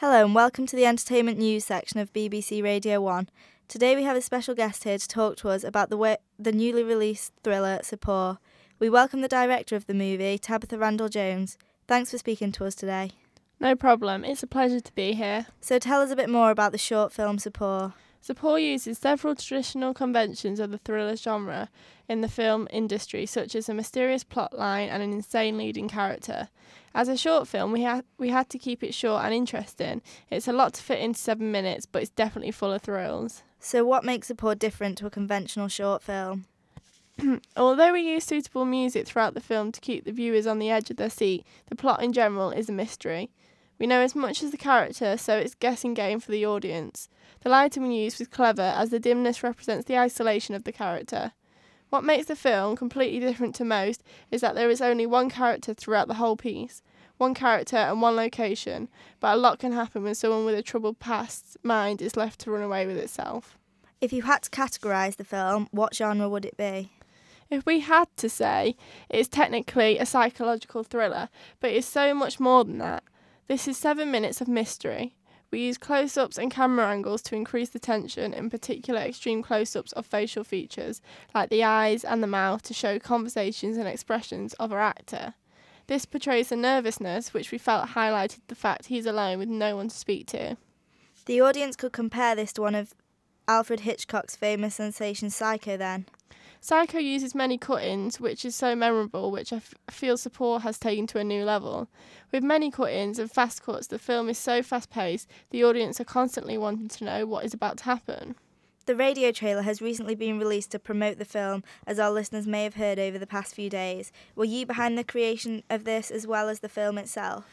Hello and welcome to the entertainment news section of BBC Radio 1. Today we have a special guest here to talk to us about the newly released thriller Sopor. We welcome the director of the movie, Tabitha Randall-Jones. Thanks for speaking to us today. No problem, it's a pleasure to be here. So tell us a bit more about the short film Sopor. Sopor uses several traditional conventions of the thriller genre in the film industry, such as a mysterious plotline and an insane leading character. As a short film, we had to keep it short and interesting. It's a lot to fit into 7 minutes, but it's definitely full of thrills. So what makes Sopor different to a conventional short film? Although we use suitable music throughout the film to keep the viewers on the edge of their seat, the plot in general is a mystery. We know as much as the character, so it's a guessing game for the audience. The lighting we used was clever, as the dimness represents the isolation of the character. What makes the film completely different to most is that there is only one character throughout the whole piece. One character and one location, but a lot can happen when someone with a troubled past mind is left to run away with itself. If you had to categorise the film, what genre would it be? If we had to say, it is technically a psychological thriller, but it is so much more than that. This is 7 minutes of mystery. We use close-ups and camera angles to increase the tension, in particular extreme close-ups of facial features, like the eyes and the mouth, to show conversations and expressions of our actor. This portrays the nervousness, which we felt highlighted the fact he's alone with no one to speak to. The audience could compare this to one of Alfred Hitchcock's famous sensation Psycho then. Psycho uses many cut-ins, which is so memorable, which I feel Sopor has taken to a new level. With many cut-ins and fast cuts, the film is so fast-paced, the audience are constantly wanting to know what is about to happen. The radio trailer has recently been released to promote the film, as our listeners may have heard over the past few days. Were you behind the creation of this as well as the film itself?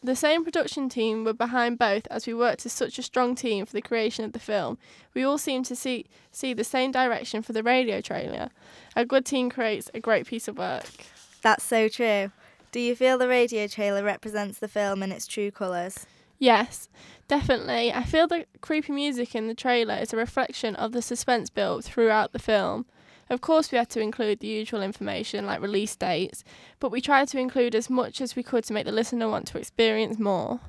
The same production team were behind both, as we worked as such a strong team for the creation of the film. We all seemed to see the same direction for the radio trailer. A good team creates a great piece of work. That's so true. Do you feel the radio trailer represents the film in its true colours? Yes, definitely. I feel the creepy music in the trailer is a reflection of the suspense built throughout the film. Of course, we had to include the usual information like release dates, but we tried to include as much as we could to make the listener want to experience more.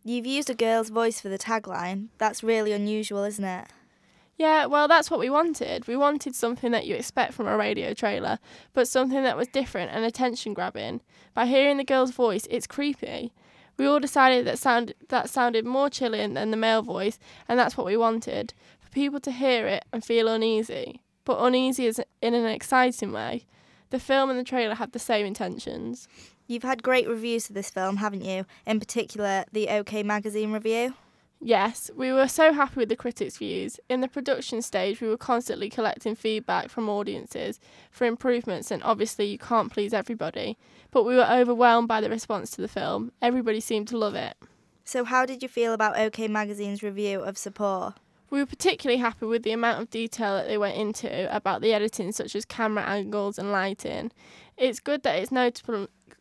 You've used a girl's voice for the tagline. That's really unusual, isn't it? Yeah, well, that's what we wanted. We wanted something that you expect from a radio trailer, but something that was different and attention-grabbing. By hearing the girl's voice, it's creepy. We all decided that sounded more chilling than the male voice, and that's what we wanted, for people to hear it and feel uneasy. But uneasy is in an exciting way. The film and the trailer had the same intentions. You've had great reviews for this film, haven't you? In particular, the OK Magazine review. Yes, we were so happy with the critics' views. In the production stage, we were constantly collecting feedback from audiences for improvements, and obviously you can't please everybody. But we were overwhelmed by the response to the film. Everybody seemed to love it. So how did you feel about OK Magazine's review of Sopor? We were particularly happy with the amount of detail that they went into about the editing, such as camera angles and lighting. It's good that it's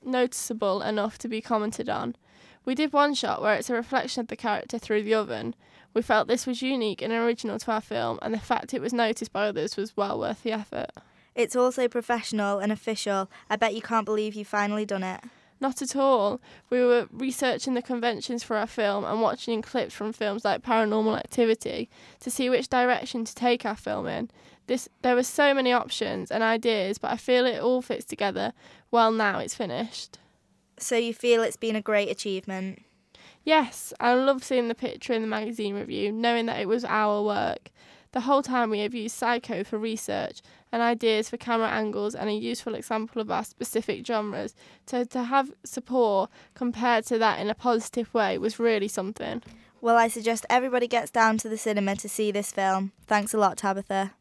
noticeable enough to be commented on. We did one shot where it's a reflection of the character through the oven. We felt this was unique and original to our film, and the fact it was noticed by others was well worth the effort. It's also professional and official. I bet you can't believe you've finally done it. Not at all. We were researching the conventions for our film and watching clips from films like Paranormal Activity to see which direction to take our film in. There were so many options and ideas, but I feel it all fits together well now it's finished. So you feel it's been a great achievement? Yes, I love seeing the picture in the magazine review, knowing that it was our work. The whole time we have used Psycho for research and ideas for camera angles and a useful example of our specific genres. To have support compared to that in a positive way was really something. Well, I suggest everybody gets down to the cinema to see this film. Thanks a lot, Tabitha.